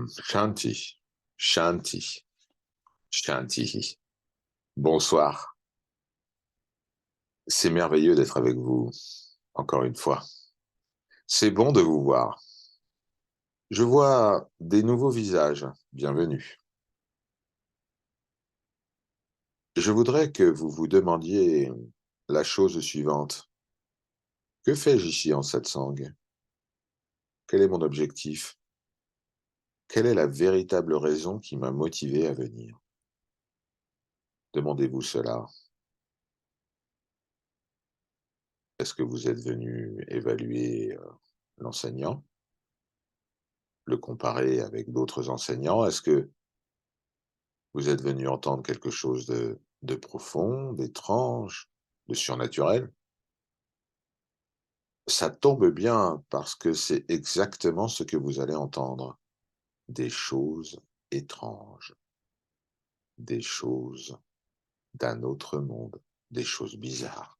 Shanti, Shanti, Shanti. Bonsoir. C'est merveilleux d'être avec vous, encore une fois. C'est bon de vous voir. Je vois des nouveaux visages. Bienvenue. Je voudrais que vous vous demandiez la chose suivante. Que fais-je ici en satsang? Quel est mon objectif? Quelle est la véritable raison qui m'a motivé à venir? Demandez-vous cela. Est-ce que vous êtes venu évaluer l'enseignant, le comparer avec d'autres enseignants? Est-ce que vous êtes venu entendre quelque chose de profond, d'étrange, de surnaturel? Ça tombe bien parce que c'est exactement ce que vous allez entendre. Des choses étranges, des choses d'un autre monde, des choses bizarres.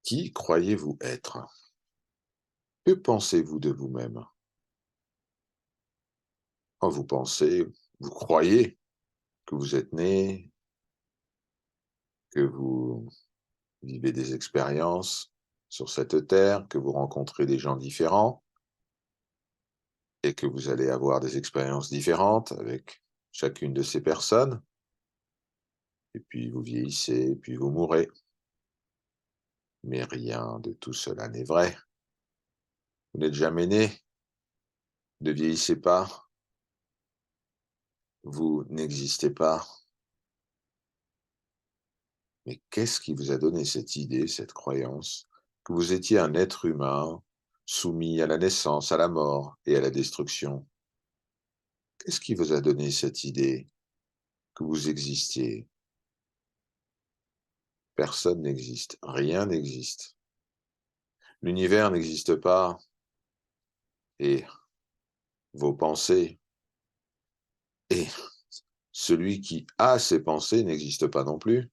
Qui croyez-vous être? Que pensez-vous de vous-même? Quand vous pensez, vous croyez que vous êtes né, que vous vivez des expériences sur cette terre, que vous rencontrez des gens différents et que vous allez avoir des expériences différentes avec chacune de ces personnes, et puis vous vieillissez, et puis vous mourrez. Mais rien de tout cela n'est vrai. Vous n'êtes jamais né, ne vieillissez pas, vous n'existez pas. Mais qu'est-ce qui vous a donné cette idée, cette croyance, que vous étiez un être humain soumis à la naissance, à la mort et à la destruction? Qu'est-ce qui vous a donné cette idée que vous existiez? Personne n'existe, rien n'existe. L'univers n'existe pas et vos pensées et celui qui a ces pensées n'existe pas non plus.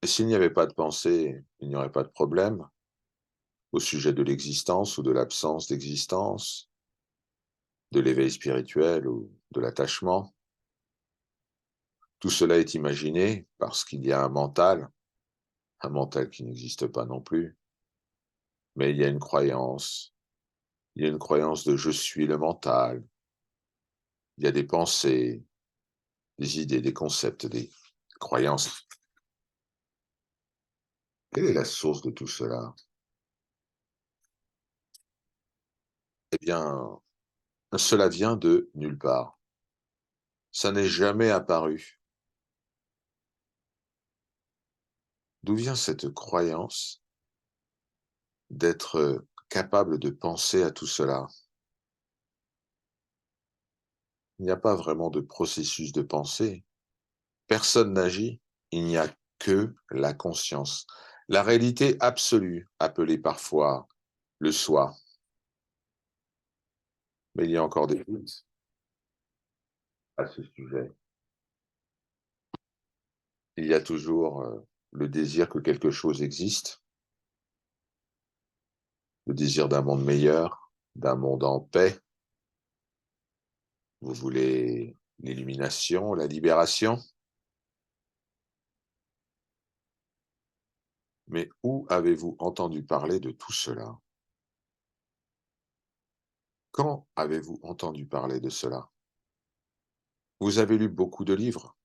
Et s'il n'y avait pas de pensée, il n'y aurait pas de problème au sujet de l'existence ou de l'absence d'existence, de l'éveil spirituel ou de l'attachement. Tout cela est imaginé parce qu'il y a un mental qui n'existe pas non plus, mais il y a une croyance, il y a une croyance de je suis le mental, il y a des pensées, des idées, des concepts, des croyances. Quelle est la source de tout cela? Eh bien, cela vient de nulle part. Ça n'est jamais apparu. D'où vient cette croyance d'être capable de penser à tout cela? Il n'y a pas vraiment de processus de pensée. Personne n'agit. Il n'y a que la conscience. La réalité absolue, appelée parfois le soi. Mais il y a encore des doutes à ce sujet. Il y a toujours le désir que quelque chose existe, le désir d'un monde meilleur, d'un monde en paix. Vous voulez l'illumination, la libération. Mais où avez-vous entendu parler de tout cela? Quand avez-vous entendu parler de cela? Vous avez lu beaucoup de livres,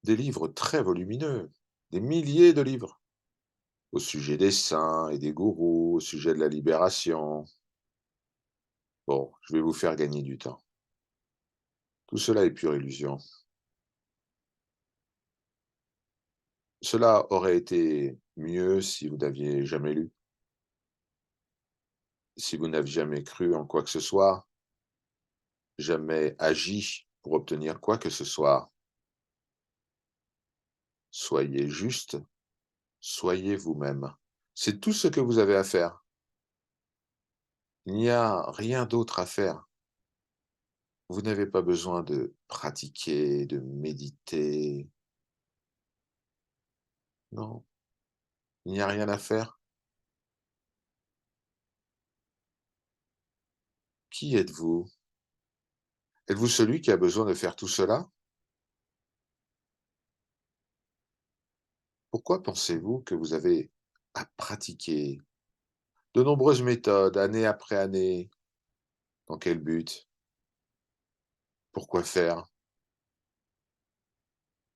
des livres très volumineux, des milliers de livres, au sujet des saints et des gourous, au sujet de la libération. Bon, je vais vous faire gagner du temps. Tout cela est pure illusion. Cela aurait été mieux si vous n'aviez jamais lu, si vous n'avez jamais cru en quoi que ce soit, jamais agi pour obtenir quoi que ce soit. Soyez juste, soyez vous-même. C'est tout ce que vous avez à faire. Il n'y a rien d'autre à faire. Vous n'avez pas besoin de pratiquer, de méditer. Non. Il n'y a rien à faire? Qui êtes-vous? Êtes-vous celui qui a besoin de faire tout cela? Pourquoi pensez-vous que vous avez à pratiquer de nombreuses méthodes, année après année? Dans quel but? Pourquoi faire?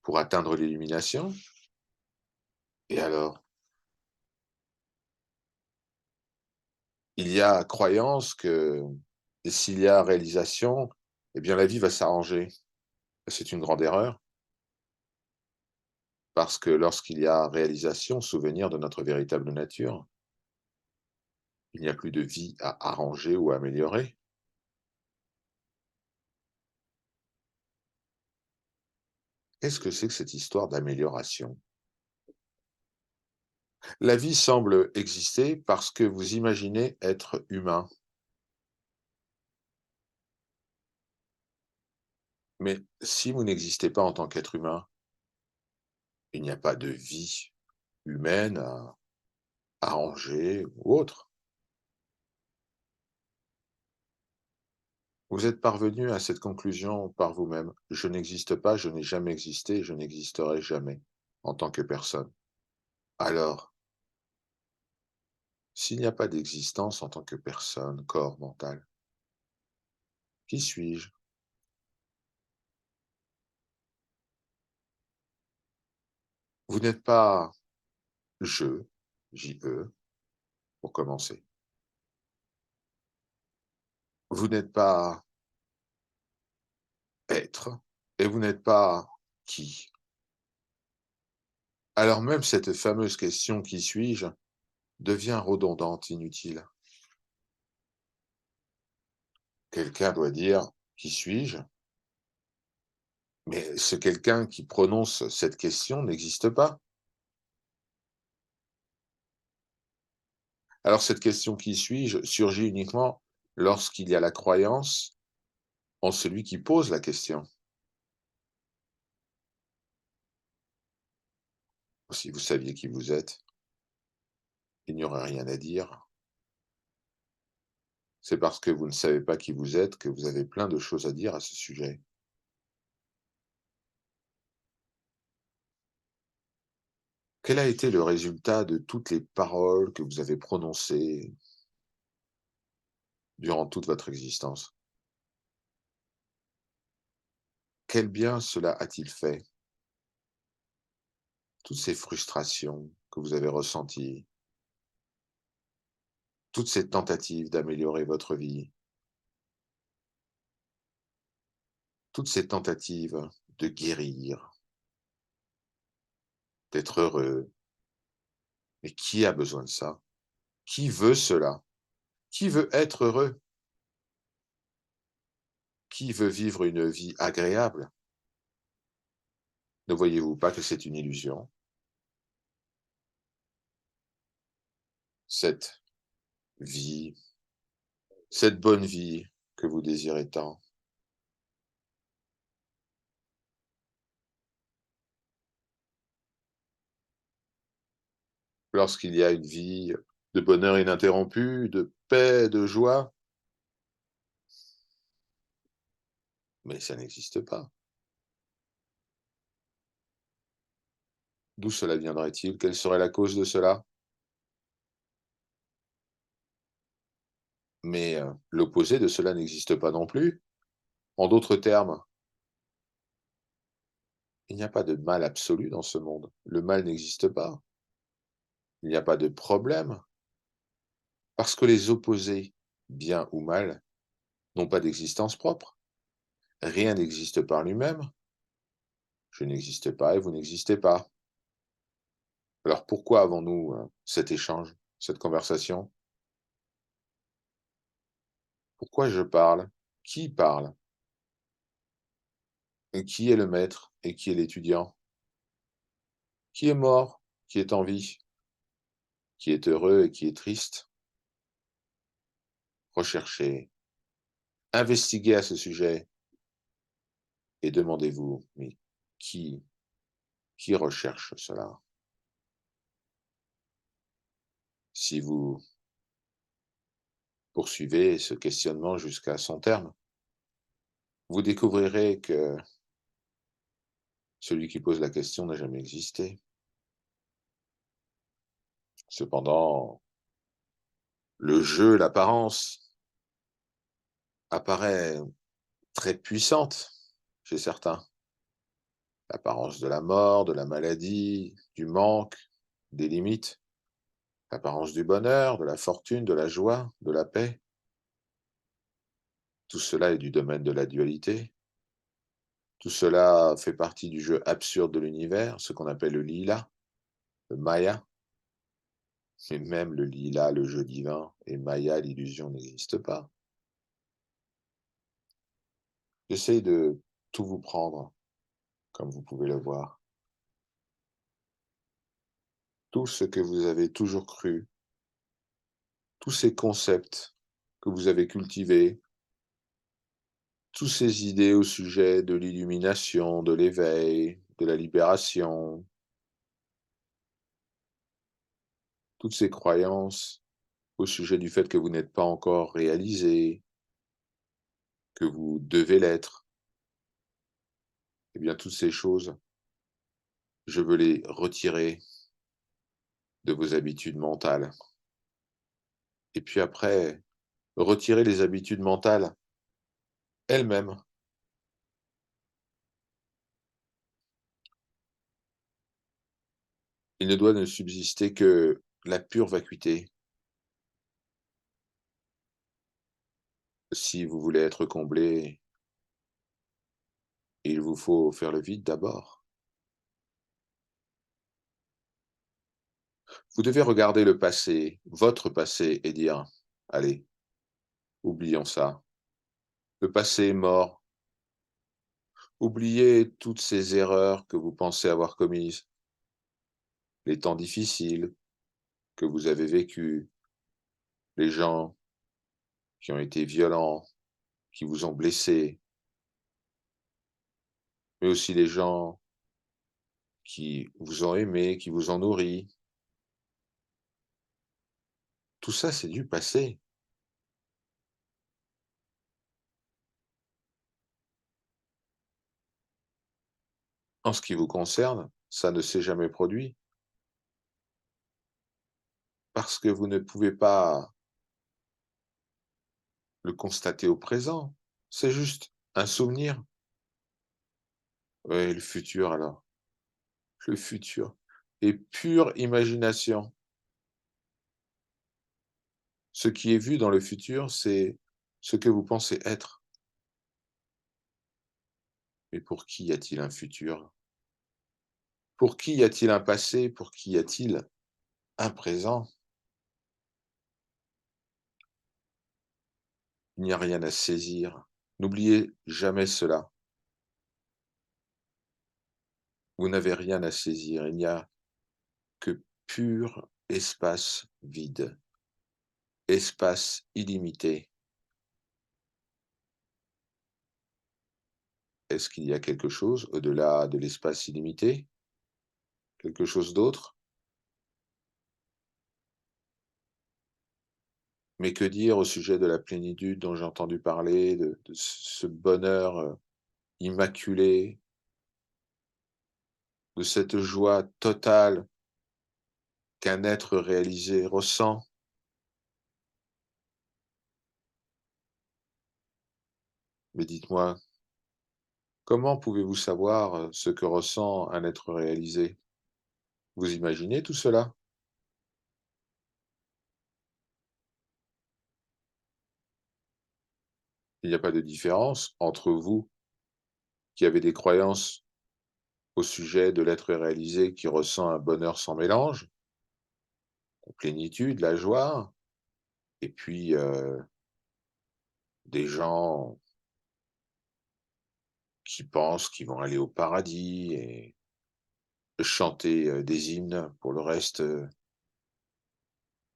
Pour atteindre l'illumination? Et alors? Il y a croyance que s'il y a réalisation, eh bien la vie va s'arranger. C'est une grande erreur, parce que lorsqu'il y a réalisation, souvenir de notre véritable nature, il n'y a plus de vie à arranger ou à améliorer. Qu'est-ce que c'est que cette histoire d'amélioration? La vie semble exister parce que vous imaginez être humain, mais si vous n'existez pas en tant qu'être humain, il n'y a pas de vie humaine à arranger ou autre. Vous êtes parvenu à cette conclusion par vous-même. Je n'existe pas, je n'ai jamais existé, je n'existerai jamais en tant que personne. Alors, s'il n'y a pas d'existence en tant que personne, corps, mental, qui suis-je? Vous n'êtes pas je, J-E, pour commencer. Vous n'êtes pas être et vous n'êtes pas qui. Alors même cette fameuse question «Qui suis-je?» devient redondante, inutile. Quelqu'un doit dire: «Qui suis-je?» Mais ce quelqu'un qui prononce cette question n'existe pas. Alors cette question «Qui suis-je?» surgit uniquement lorsqu'il y a la croyance en celui qui pose la question. Si vous saviez qui vous êtes, il n'y aurait rien à dire. C'est parce que vous ne savez pas qui vous êtes que vous avez plein de choses à dire à ce sujet. Quel a été le résultat de toutes les paroles que vous avez prononcées durant toute votre existence? Quel bien cela a-t-il fait? Toutes ces frustrations que vous avez ressenties, toutes ces tentatives d'améliorer votre vie, toutes ces tentatives de guérir, d'être heureux. Mais qui a besoin de ça? Qui veut cela? Qui veut être heureux? Qui veut vivre une vie agréable? Ne voyez-vous pas que c'est une illusion? Cette vie, cette bonne vie que vous désirez tant. Lorsqu'il y a une vie de bonheur ininterrompu, de paix, de joie, mais ça n'existe pas. D'où cela viendrait-il? Quelle serait la cause de cela? Mais l'opposé de cela n'existe pas non plus. En d'autres termes, il n'y a pas de mal absolu dans ce monde. Le mal n'existe pas. Il n'y a pas de problème, parce que les opposés, bien ou mal, n'ont pas d'existence propre. Rien n'existe par lui-même. Je n'existe pas et vous n'existez pas. Alors pourquoi avons-nous cet échange, cette conversation? Pourquoi je parle? Qui parle? Et qui est le maître et qui est l'étudiant? Qui est mort? Qui est en vie? Qui est heureux et qui est triste? Recherchez, investiguez à ce sujet et demandez-vous, mais qui, qui recherche cela? si vous poursuivez ce questionnement jusqu'à son terme, vous découvrirez que celui qui pose la question n'a jamais existé. Cependant, le jeu, l'apparence, apparaît très puissante chez certains. L'apparence de la mort, de la maladie, du manque, des limites, l'apparence du bonheur, de la fortune, de la joie, de la paix. Tout cela est du domaine de la dualité. Tout cela fait partie du jeu absurde de l'univers, ce qu'on appelle le lila, le maya. Et même le lila, le jeu divin, et maya, l'illusion, n'existe pas. J'essaye de tout vous prendre, comme vous pouvez le voir. Tout ce que vous avez toujours cru, tous ces concepts que vous avez cultivés, tous ces idées au sujet de l'illumination, de l'éveil, de la libération, toutes ces croyances au sujet du fait que vous n'êtes pas encore réalisé, que vous devez l'être, eh bien toutes ces choses, je veux les retirer de vos habitudes mentales. Et puis après, retirer les habitudes mentales elles-mêmes. Il ne doit ne subsister que la pure vacuité. Si vous voulez être comblé, il vous faut faire le vide d'abord. Vous devez regarder le passé, votre passé, et dire: «Allez, oublions ça. Le passé est mort. Oubliez toutes ces erreurs que vous pensez avoir commises, les temps difficiles que vous avez vécus, les gens qui ont été violents, qui vous ont blessé, mais aussi les gens qui vous ont aimé, qui vous ont nourri. Tout ça, c'est du passé. En ce qui vous concerne, ça ne s'est jamais produit parce que vous ne pouvez pas le constater au présent. C'est juste un souvenir. Oui, le futur alors. Le futur est pure imagination. Ce qui est vu dans le futur, c'est ce que vous pensez être. Mais pour qui y a-t-il un futur? Pour qui y a-t-il un passé? Pour qui y a-t-il un présent? Il n'y a rien à saisir. N'oubliez jamais cela. Vous n'avez rien à saisir. Il n'y a que pur espace vide, espace illimité. Est-ce qu'il y a quelque chose au-delà de l'espace illimité? Quelque chose d'autre? Mais que dire au sujet de la plénitude dont j'ai entendu parler, de ce bonheur, immaculé, de cette joie totale qu'un être réalisé ressent? Mais dites-moi, comment pouvez-vous savoir, ce que ressent un être réalisé? Vous imaginez tout cela? Il n'y a pas de différence entre vous qui avez des croyances au sujet de l'être réalisé qui ressent un bonheur sans mélange, la plénitude, la joie, et puis, des gens qui pensent qu'ils vont aller au paradis et chanter, des hymnes pour le reste,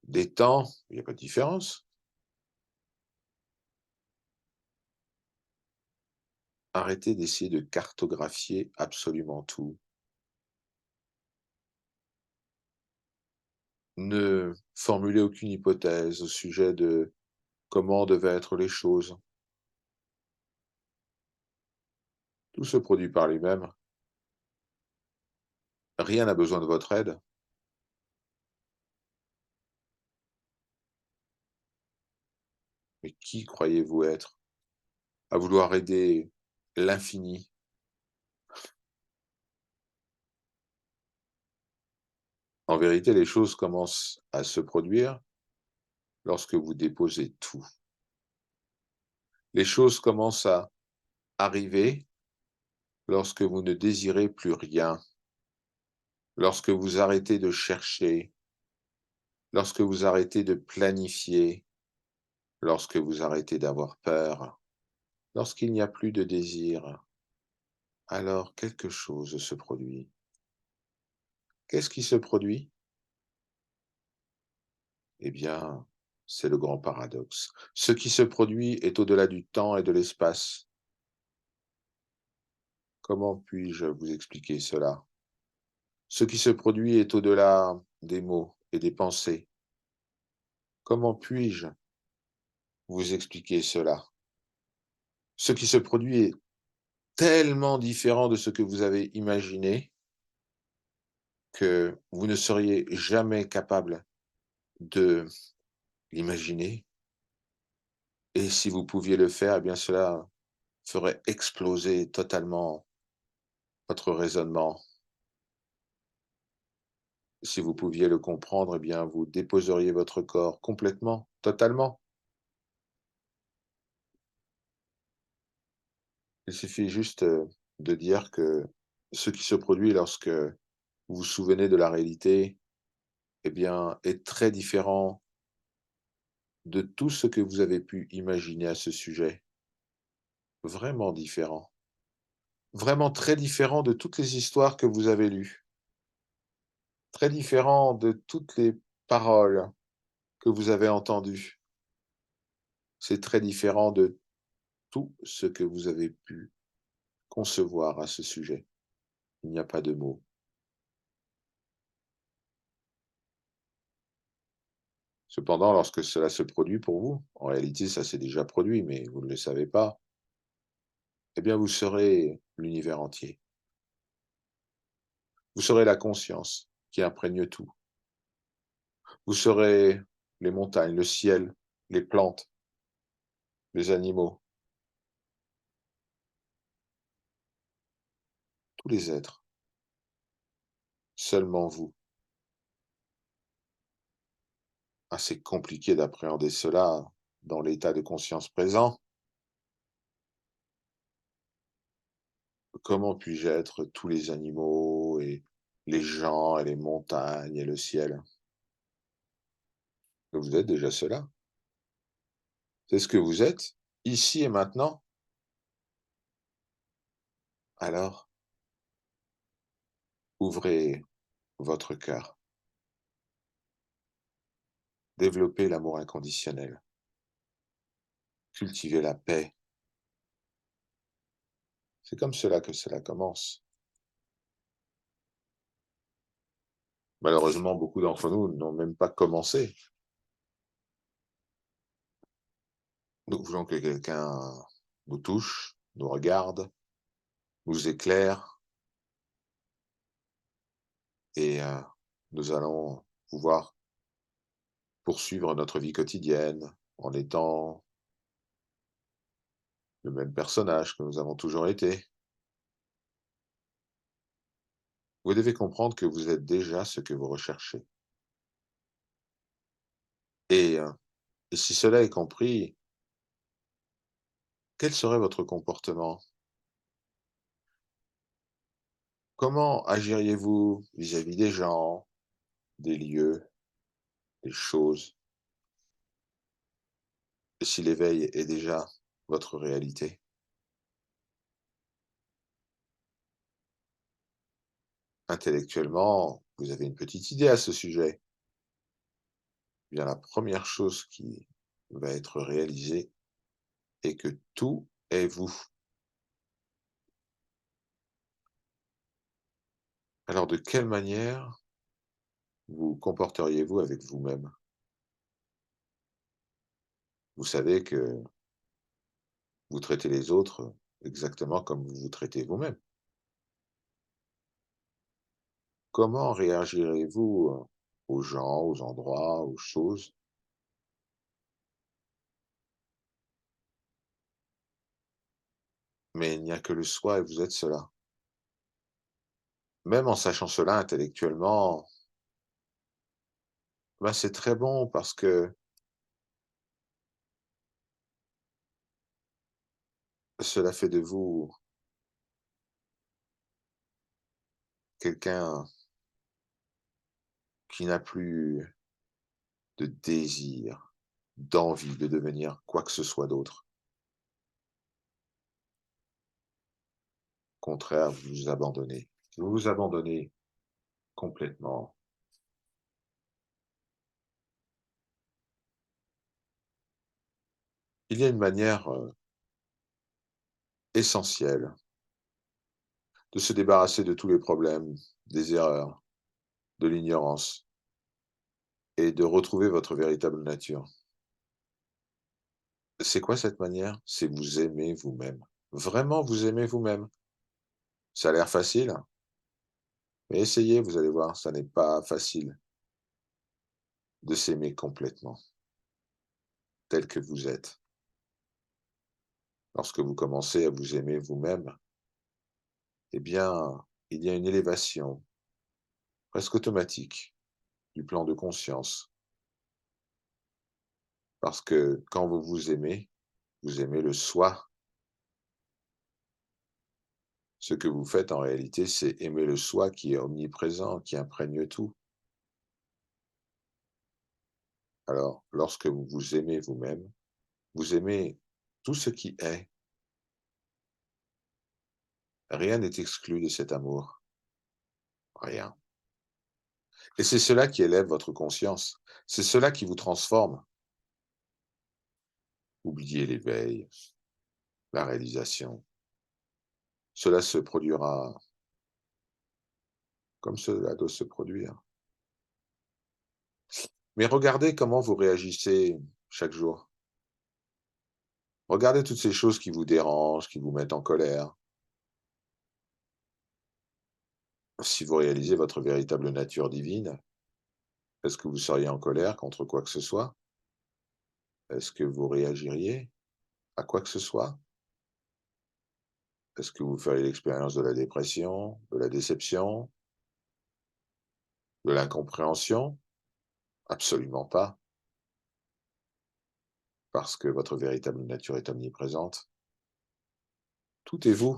des temps. Il n'y a pas de différence. Arrêtez d'essayer de cartographier absolument tout. Ne formulez aucune hypothèse au sujet de comment devaient être les choses. Tout se produit par lui-même. Rien n'a besoin de votre aide. Mais qui croyez-vous être à vouloir aider l'infini? En vérité, les choses commencent à se produire lorsque vous déposez tout. Les choses commencent à arriver lorsque vous ne désirez plus rien, lorsque vous arrêtez de chercher, lorsque vous arrêtez de planifier, lorsque vous arrêtez d'avoir peur, lorsqu'il n'y a plus de désir, alors quelque chose se produit. Qu'est-ce qui se produit? Eh bien, c'est le grand paradoxe. Ce qui se produit est au-delà du temps et de l'espace. Comment puis-je vous expliquer cela? Ce qui se produit est au-delà des mots et des pensées. Comment puis-je vous expliquer cela? Ce qui se produit est tellement différent de ce que vous avez imaginé que vous ne seriez jamais capable de l'imaginer. Et si vous pouviez le faire, eh bien cela ferait exploser totalement votre raisonnement. Si vous pouviez le comprendre, eh bien vous déposeriez votre corps complètement, totalement. Il suffit juste, de dire que ce qui se produit lorsque vous vous souvenez de la réalité, eh bien, est très différent de tout ce que vous avez pu imaginer à ce sujet. Vraiment différent. Vraiment très différent de toutes les histoires que vous avez lues. Très différent de toutes les paroles que vous avez entendues. C'est très différent de tout ce que vous avez pu concevoir à ce sujet. Il n'y a pas de mots. Cependant, lorsque cela se produit pour vous, en réalité, ça s'est déjà produit, mais vous ne le savez pas, eh bien, vous serez l'univers entier. Vous serez la conscience qui imprègne tout. Vous serez les montagnes, le ciel, les plantes, les animaux, tous les êtres, seulement vous. Assez compliqué d'appréhender cela dans l'état de conscience présent. Comment puis-je être tous les animaux et les gens et les montagnes et le ciel? Vous êtes déjà cela. C'est ce que vous êtes, ici et maintenant. Alors, ouvrez votre cœur, développez l'amour inconditionnel, cultivez la paix. C'est comme cela que cela commence. Malheureusement, beaucoup d'entre nous n'ont même pas commencé. Nous voulons que quelqu'un nous touche, nous regarde, nous éclaire et nous allons pouvoir poursuivre notre vie quotidienne en étant le même personnage que nous avons toujours été. Vous devez comprendre que vous êtes déjà ce que vous recherchez. Et, heu, et si cela est compris, quel serait votre comportement? Comment agiriez-vous vis-à-vis des gens, des lieux, des choses, si l'éveil est déjà votre réalité? Intellectuellement, vous avez une petite idée à ce sujet. Eh bien, la première chose qui va être réalisée est que tout est vous. Alors de quelle manière vous comporteriez-vous avec vous-même? Vous savez que vous traitez les autres exactement comme vous vous traitez vous-même. Comment réagirez-vous, aux gens, aux endroits, aux choses? Mais il n'y a que le soi et vous êtes cela. Même en sachant cela intellectuellement, ben, c'est très bon parce que cela fait de vous quelqu'un qui n'a plus de désir, d'envie de devenir quoi que ce soit d'autre. Au contraire, vous vous abandonnez. Vous vous abandonnez complètement. Il y a une manière, essentielle de se débarrasser de tous les problèmes, des erreurs, de l'ignorance et de retrouver votre véritable nature. C'est quoi cette manière? C'est vous aimer vous-même. Vraiment vous aimer vous-même. Ça a l'air facile, mais essayez, vous allez voir, ça n'est pas facile de s'aimer complètement, tel que vous êtes. Lorsque vous commencez à vous aimer vous-même, eh bien, il y a une élévation presque automatique du plan de conscience, parce que quand vous aimez le soi. Ce que vous faites en réalité, c'est aimer le soi qui est omniprésent, qui imprègne tout. Alors, lorsque vous vous aimez vous-même, vous aimez tout ce qui est. Rien n'est exclu de cet amour, rien. Et c'est cela qui élève votre conscience, c'est cela qui vous transforme. Oubliez l'éveil, la réalisation. Cela se produira comme cela doit se produire. Mais regardez comment vous réagissez chaque jour. Regardez toutes ces choses qui vous dérangent, qui vous mettent en colère. Si vous réalisez votre véritable nature divine, est-ce que vous seriez en colère contre quoi que ce soit? Est-ce que vous réagiriez à quoi que ce soit? Est-ce que vous feriez l'expérience de la dépression, de la déception, de l'incompréhension? Absolument pas, parce que votre véritable nature est omniprésente. Tout est vous.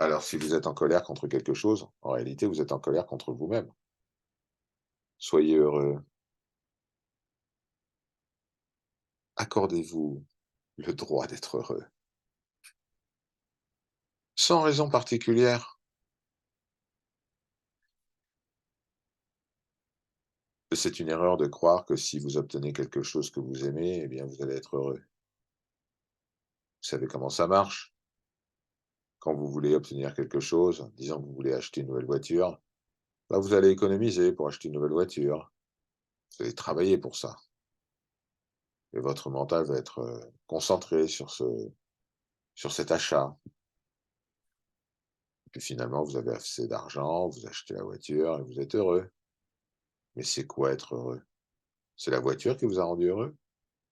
Alors si vous êtes en colère contre quelque chose, en réalité, vous êtes en colère contre vous-même. Soyez heureux. Accordez-vous le droit d'être heureux. Sans raison particulière. C'est une erreur de croire que si vous obtenez quelque chose que vous aimez, eh bien, vous allez être heureux. Vous savez comment ça marche? Quand vous voulez obtenir quelque chose, disons que vous voulez acheter une nouvelle voiture, bah, vous allez économiser pour acheter une nouvelle voiture. Vous allez travailler pour ça. Et votre mental va être concentré sur cet achat. Et puis finalement, vous avez assez d'argent, vous achetez la voiture et vous êtes heureux. Mais c'est quoi être heureux? C'est la voiture qui vous a rendu heureux?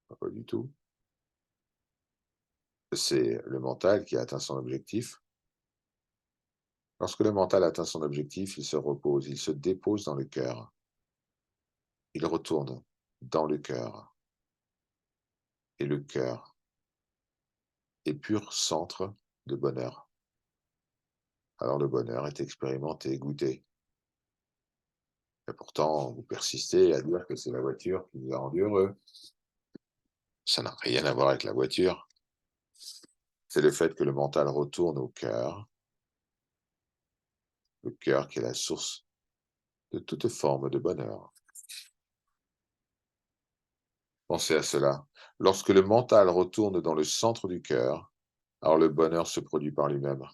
Pas du tout. C'est le mental qui a atteint son objectif. Lorsque le mental atteint son objectif, il se repose, il se dépose dans le cœur. Il retourne dans le cœur. Et le cœur est pur centre de bonheur. Alors le bonheur est expérimenté, goûté. Et pourtant, vous persistez à dire que c'est la voiture qui vous a rendu heureux. Ça n'a rien à voir avec la voiture. C'est le fait que le mental retourne au cœur, le cœur qui est la source de toute forme de bonheur. Pensez à cela. Lorsque le mental retourne dans le centre du cœur, alors le bonheur se produit par lui-même.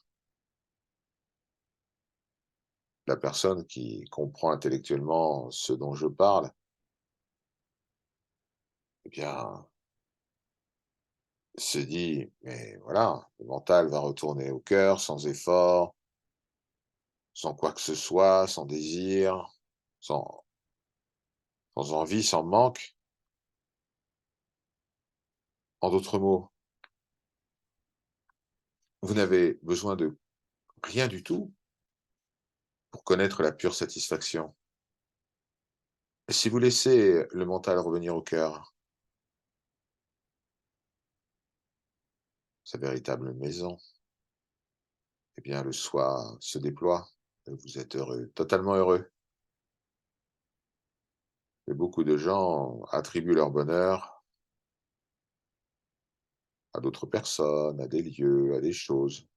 la personne qui comprend intellectuellement ce dont je parle, eh bien, se dit: «Mais voilà, le mental va retourner au cœur sans effort, sans quoi que ce soit, sans désir, sans sans envie, sans manque». En d'autres mots, vous n'avez besoin de rien du tout pour connaître la pure satisfaction. Et si vous laissez le mental revenir au cœur, sa véritable maison, eh bien le soi se déploie et vous êtes heureux, totalement heureux. Et beaucoup de gens attribuent leur bonheur à d'autres personnes, à des lieux, à des choses.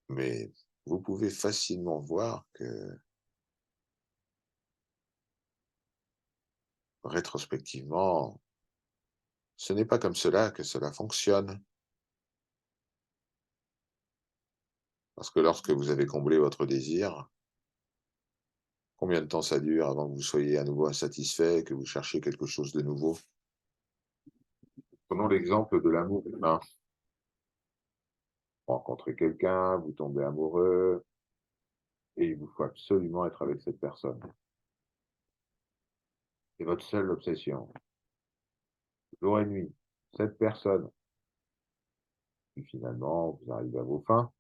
Mais vous pouvez facilement voir que, rétrospectivement, ce n'est pas comme cela que cela fonctionne. Parce que lorsque vous avez comblé votre désir, combien de temps ça dure avant que vous soyez à nouveau insatisfait et que vous cherchiez quelque chose de nouveau? Prenons l'exemple de l'amour humain. Vous rencontrez quelqu'un, vous tombez amoureux et il vous faut absolument être avec cette personne. C'est votre seule obsession, jour et nuit, cette personne. Puis finalement, vous arrivez à vos fins,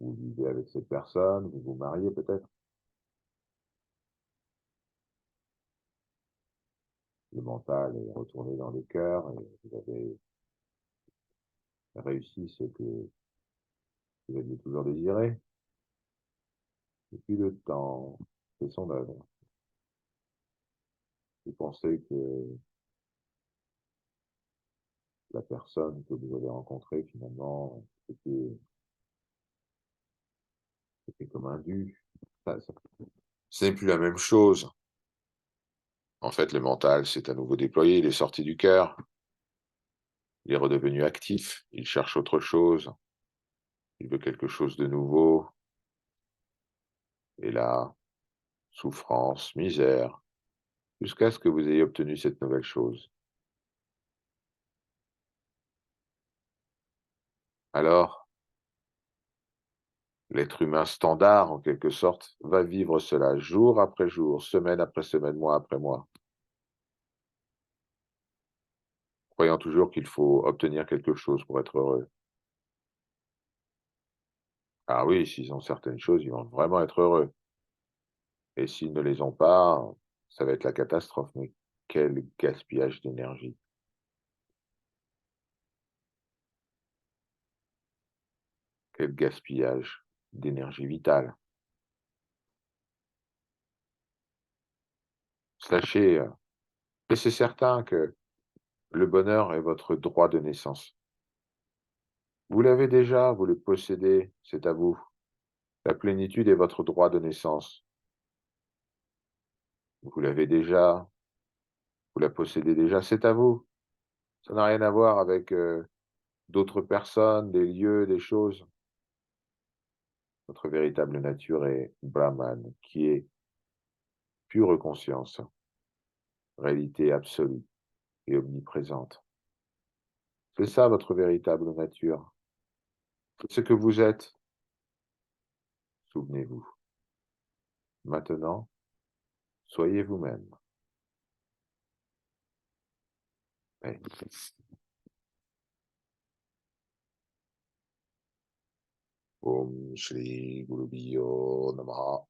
vous vivez avec cette personne, vous vous mariez peut-être. Le mental est retourné dans le cœur et vous avez réussi ce que vous aviez toujours désiré. Et puis le temps fait son œuvre. Vous pensez que la personne que vous avez rencontrée, finalement, c'était comme un dû. Ce n'est plus la même chose. En fait, le mental s'est à nouveau déployé, il est sorti du cœur, il est redevenu actif, il cherche autre chose, il veut quelque chose de nouveau. Et là, souffrance, misère, jusqu'à ce que vous ayez obtenu cette nouvelle chose. Alors, l'être humain standard, en quelque sorte, va vivre cela jour après jour, semaine après semaine, mois après mois, croyant toujours qu'il faut obtenir quelque chose pour être heureux. Ah oui, s'ils ont certaines choses, ils vont vraiment être heureux. Et s'ils ne les ont pas, ça va être la catastrophe. Mais quel gaspillage d'énergie, quel gaspillage d'énergie vitale. Sachez, et c'est certain que le bonheur est votre droit de naissance. Vous l'avez déjà, vous le possédez, c'est à vous. La plénitude est votre droit de naissance. Vous l'avez déjà, vous la possédez déjà, c'est à vous. Ça n'a rien à voir avec, d'autres personnes, des lieux, des choses. Votre véritable nature est Brahman, qui est pure conscience, réalité absolue et omniprésente. C'est ça votre véritable nature. C'est ce que vous êtes, souvenez-vous. Maintenant, soyez vous-même. Ouais. Om Shri Guru Bhyo Namaha.